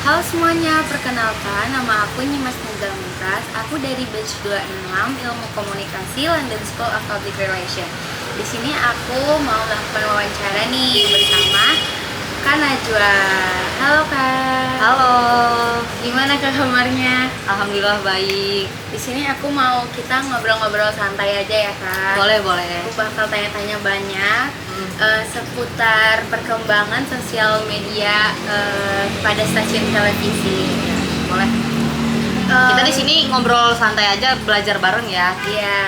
Halo semuanya, perkenalkan nama aku Nyimas Nizal Mumtaz. Aku dari batch 26 Ilmu Komunikasi London School of Public Relations. Di sini aku mau melakukan wawancara nih bersama Kak Najwa. Halo Kak. Halo, Gimana Kak kabarnya? alhamdulillah baik. Di sini aku mau kita ngobrol-ngobrol santai aja ya Kak. Boleh. Aku bakal tanya-tanya banyak seputar perkembangan sosial media pada stasiun televisi. Boleh. Kita di sini ngobrol santai aja, belajar bareng ya. Iya,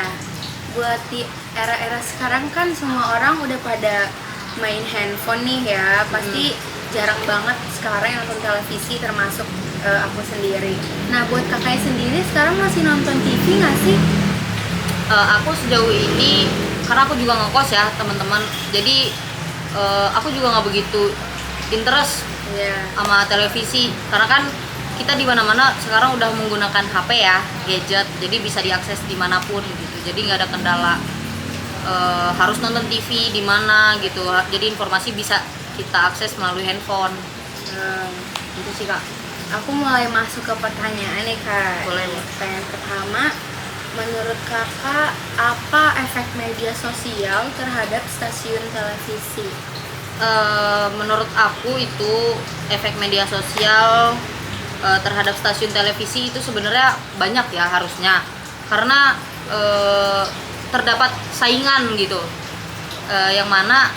buat di era-era sekarang kan semua orang udah pada main handphone nih ya. Pasti jarang banget sekarang yang nonton televisi, termasuk aku sendiri. Nah, buat kakaknya sendiri sekarang masih nonton TV nggak sih? Aku sejauh ini, karena aku juga ngekos ya teman-teman. Jadi aku juga nggak begitu interest Iya. sama televisi, karena kan kita di mana-mana sekarang udah menggunakan HP ya, gadget. Jadi bisa diakses dimanapun gitu. Jadi nggak ada kendala harus nonton TV di mana gitu. Jadi informasi bisa kita akses melalui handphone. Gitu sih Kak. Aku mulai masuk ke pertanyaan nih Kak. Boleh. Pertanyaan pertama, menurut kakak apa efek media sosial terhadap stasiun televisi? Menurut aku itu efek media sosial terhadap stasiun televisi itu sebenarnya banyak ya harusnya, karena terdapat saingan gitu, yang mana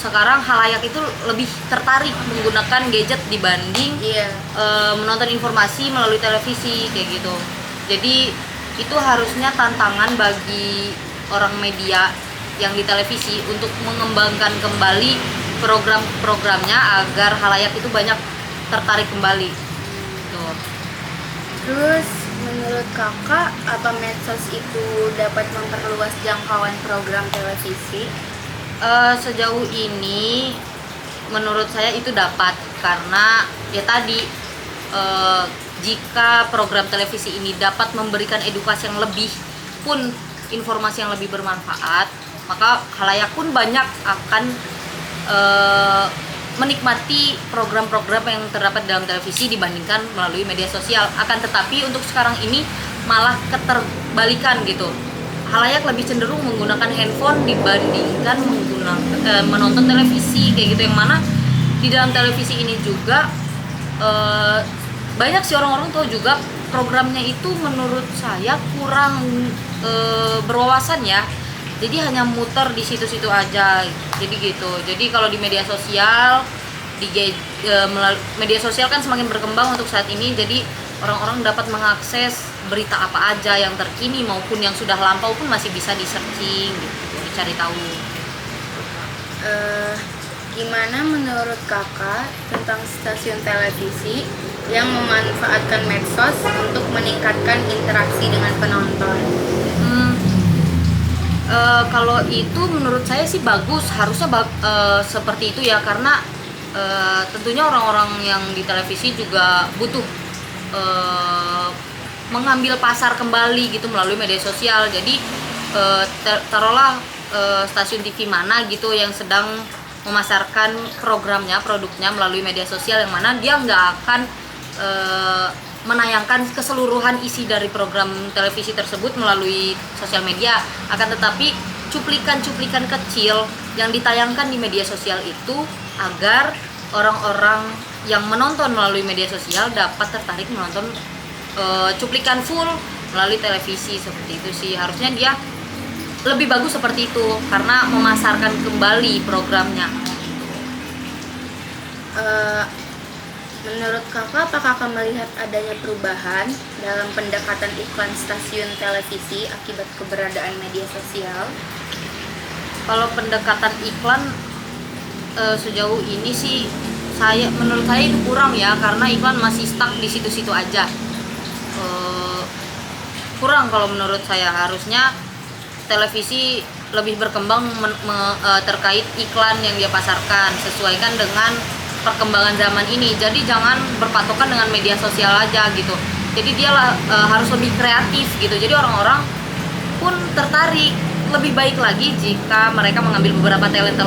sekarang halayak itu lebih tertarik menggunakan gadget dibanding menonton informasi melalui televisi kayak gitu. Jadi itu harusnya tantangan bagi orang media yang di televisi untuk mengembangkan kembali program-programnya agar halayak itu banyak tertarik kembali. Tuh. Terus menurut kakak apa medsos itu dapat memperluas jangkauan program televisi? Sejauh ini menurut saya itu dapat, karena ya tadi jika program televisi ini dapat memberikan edukasi yang lebih pun informasi yang lebih bermanfaat, maka khalayak pun banyak akan menikmati program-program yang terdapat dalam televisi dibandingkan melalui media sosial. Akan tetapi untuk sekarang ini malah keterbalikan gitu. Halayak lebih cenderung menggunakan handphone dibandingkan menonton televisi kayak gitu, yang mana di dalam televisi ini juga banyak sih orang-orang tahu juga programnya itu menurut saya kurang berwawasan ya. Jadi hanya muter di situ-situ aja. Jadi gitu. Jadi kalau di media sosial media sosial kan semakin berkembang untuk saat ini, jadi orang-orang dapat mengakses berita apa aja yang terkini maupun yang sudah lampau pun masih bisa di searching gitu, dicari tahu. Gimana menurut kakak tentang stasiun televisi yang memanfaatkan medsos untuk meningkatkan interaksi dengan penonton? Kalau itu menurut saya sih bagus, harusnya seperti itu ya, karena tentunya orang-orang yang di televisi juga butuh mengambil pasar kembali gitu melalui media sosial. Jadi taruhlah stasiun TV mana gitu yang sedang memasarkan produknya melalui media sosial, yang mana dia nggak akan menayangkan keseluruhan isi dari program televisi tersebut melalui sosial media, akan tetapi cuplikan-cuplikan kecil yang ditayangkan di media sosial itu agar orang-orang yang menonton melalui media sosial dapat tertarik menonton cuplikan full melalui televisi. Seperti itu sih, harusnya dia lebih bagus seperti itu karena memasarkan kembali programnya. Menurut kakak, apakah kakak melihat adanya perubahan dalam pendekatan iklan stasiun televisi akibat keberadaan media sosial? Kalau pendekatan iklan sejauh ini sih menurut saya itu kurang ya, karena iklan masih stuck di situ-situ aja. Kurang kalau menurut saya, harusnya televisi lebih berkembang terkait iklan yang dia pasarkan, sesuaikan dengan perkembangan zaman ini. Jadi jangan berpatokan dengan media sosial aja gitu. Jadi dia harus lebih kreatif gitu. Jadi orang-orang pun tertarik. Lebih baik lagi jika mereka mengambil beberapa talent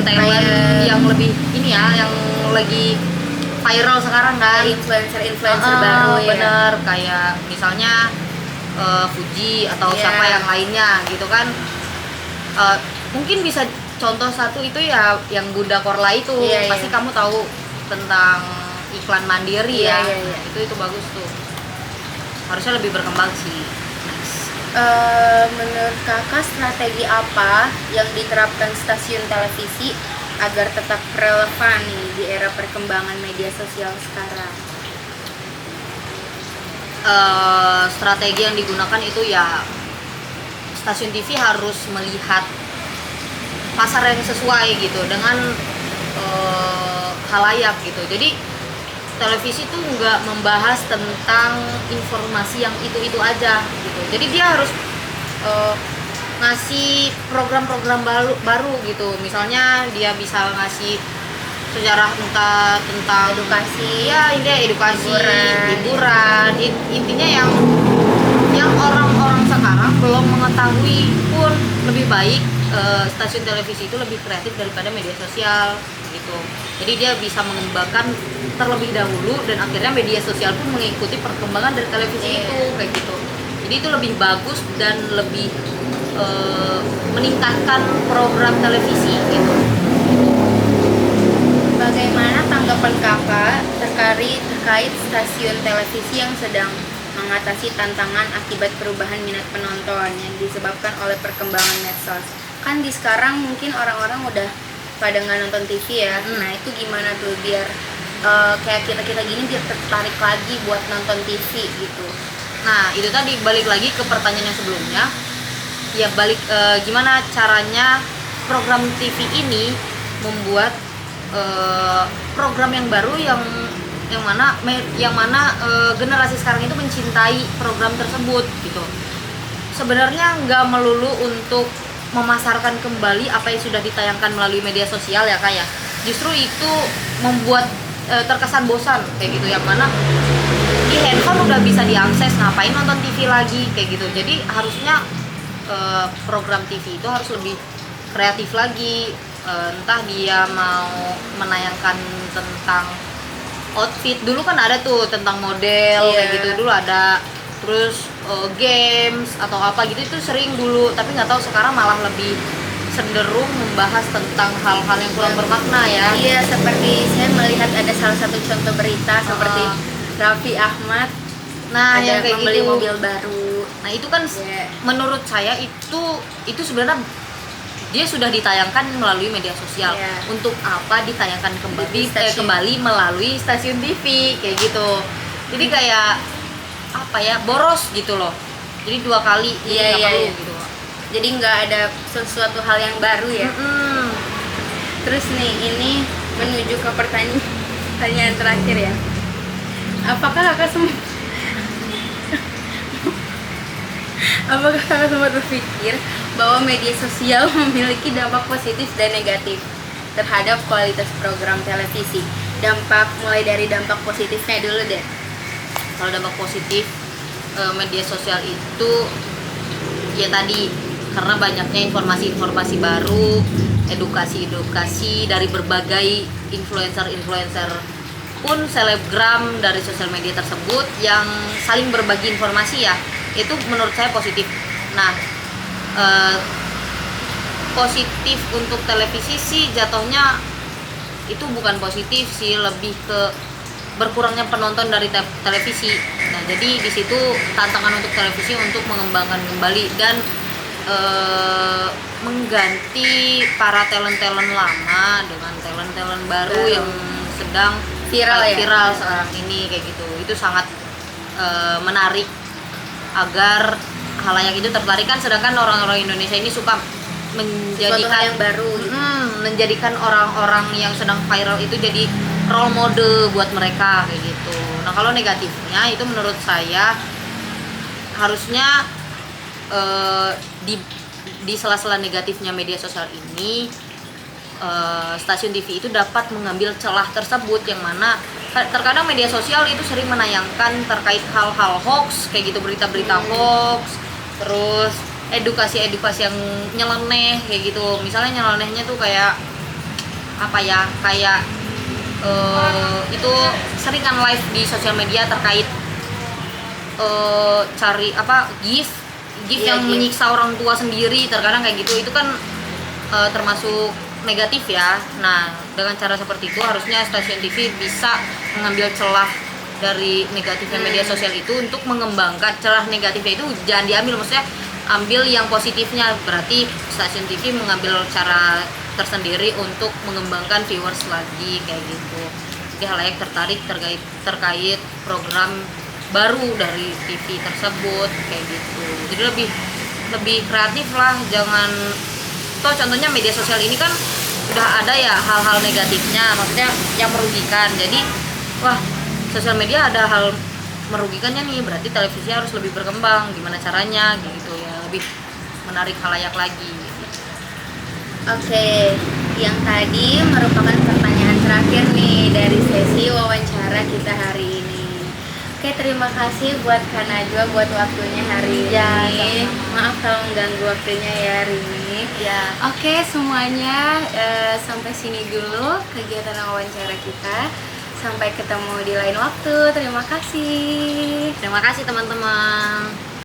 yang lebih ini ya, yang lagi viral sekarang kan. Influencer baru ya. Bener, kayak misalnya Fuji atau siapa yang lainnya gitu kan. Mungkin bisa contoh satu itu ya yang Bunda Korla itu. Pasti kamu tahu tentang iklan mandiri ya. Itu bagus tuh. Harusnya lebih berkembang sih. Menurut kakak strategi apa yang diterapkan stasiun televisi agar tetap relevan nih di era perkembangan media sosial sekarang? Strategi yang digunakan itu ya stasiun TV harus melihat pasar yang sesuai gitu dengan khalayak gitu. Jadi televisi tuh nggak membahas tentang informasi yang itu aja gitu. Jadi dia harus ngasih program-program baru gitu. Misalnya dia bisa ngasih sejarah tentang edukasi, edukasi, hiburan. Intinya yang orang-orang sekarang belum mengetahui pun lebih baik. Stasiun televisi itu lebih kreatif daripada media sosial gitu. Jadi dia bisa mengembangkan terlebih dahulu dan akhirnya media sosial pun mengikuti perkembangan dari televisi itu kayak gitu. Jadi itu lebih bagus dan lebih meningkatkan program televisi gitu. Bagaimana tanggapan kakak terkait stasiun televisi yang sedang mengatasi tantangan akibat perubahan minat penonton yang disebabkan oleh perkembangan medsos? Kan di sekarang mungkin orang-orang udah pada nggak nonton TV ya. Nah itu gimana tuh biar kayak kita gini biar tertarik lagi buat nonton TV gitu. Nah itu tadi balik lagi ke pertanyaan yang sebelumnya. Ya gimana caranya program TV ini membuat program yang baru yang mana generasi sekarang itu mencintai program tersebut gitu. Sebenarnya nggak melulu untuk memasarkan kembali apa yang sudah ditayangkan melalui media sosial ya kayak. Justru itu membuat terkesan bosan kayak gitu, yang mana di handphone udah bisa diakses, ngapain nonton TV lagi kayak gitu. Jadi harusnya program TV itu harus lebih kreatif lagi. Entah dia mau menayangkan tentang outfit, dulu kan ada tuh tentang model kayak gitu dulu ada, terus games atau apa gitu itu sering dulu, tapi nggak tahu sekarang malah lebih cenderung membahas tentang hal-hal yang kurang bermakna ya. Iya, seperti saya melihat ada salah satu contoh berita seperti Raffi Ahmad yang kayak membeli gitu, mobil baru. Nah itu kan menurut saya itu sebenarnya dia sudah ditayangkan melalui media sosial. Untuk apa ditayangkan kembali melalui stasiun TV kayak gitu. Jadi kayak apa ya, boros gitu loh. Jadi dua kali nggak perlu gitu. Jadi nggak ada sesuatu hal yang baru ya. Terus nih ini menuju ke pertanyaan terakhir ya. Apakah kakak sempat berpikir bahwa media sosial memiliki dampak positif dan negatif terhadap kualitas program televisi? Mulai dari dampak positifnya dulu deh. Kalau dampak positif media sosial itu ya tadi, karena banyaknya informasi-informasi baru, edukasi dari berbagai influencer pun selebgram dari sosial media tersebut yang saling berbagi informasi ya, itu menurut saya positif. Nah positif untuk televisi sih jatuhnya itu bukan positif sih, lebih ke berkurangnya penonton dari televisi. Nah jadi di situ tantangan untuk televisi untuk mengembangkan kembali dan mengganti para talent lama dengan talent baru yang sedang viral sekarang ini kayak gitu. Itu sangat menarik agar halayak itu tertarik kan, sedangkan orang-orang Indonesia ini suka menjadikan yang baru gitu. Menjadikan orang-orang yang sedang viral itu jadi role model buat mereka kayak gitu. Nah kalau negatifnya itu menurut saya harusnya di sela-sela negatifnya media sosial ini stasiun TV itu dapat mengambil celah tersebut, yang mana terkadang media sosial itu sering menayangkan terkait hal-hal hoax kayak gitu, berita-berita hoax, terus edukasi yang nyeleneh kayak gitu. Misalnya nyelenehnya tuh kayak apa ya, kayak itu sering kan live di sosial media terkait cari apa gif Iya, yang GIF. menyiksa orang tua sendiri, terkadang kayak gitu. Itu kan termasuk negatif ya. Nah, dengan cara seperti itu harusnya stasiun TV bisa mengambil celah dari negatifnya media sosial itu untuk mengembangkan. Celah negatifnya itu jangan diambil, maksudnya ambil yang positifnya. Berarti stasiun TV mengambil cara tersendiri untuk mengembangkan viewers lagi kayak gitu. Jadi halayak tertarik terkait program baru dari TV tersebut kayak gitu. Jadi lebih kreatif lah, jangan toh contohnya media sosial ini kan udah ada ya hal-hal negatifnya, maksudnya yang merugikan. Jadi wah, sosial media ada hal merugikannya nih, berarti televisi harus lebih berkembang, gimana caranya gitu ya, lebih menarik halayak lagi. Oke, yang tadi merupakan pertanyaan terakhir nih dari sesi wawancara kita hari ini. Oke, terima kasih buat Kak Najwa buat waktunya hari Ya, ini. sama-sama. Maaf kalau mengganggu waktunya ya hari ini. Ya, Oke, semuanya sampai sini dulu kegiatan wawancara kita. Sampai ketemu di lain waktu. Terima kasih. terima kasih teman-teman.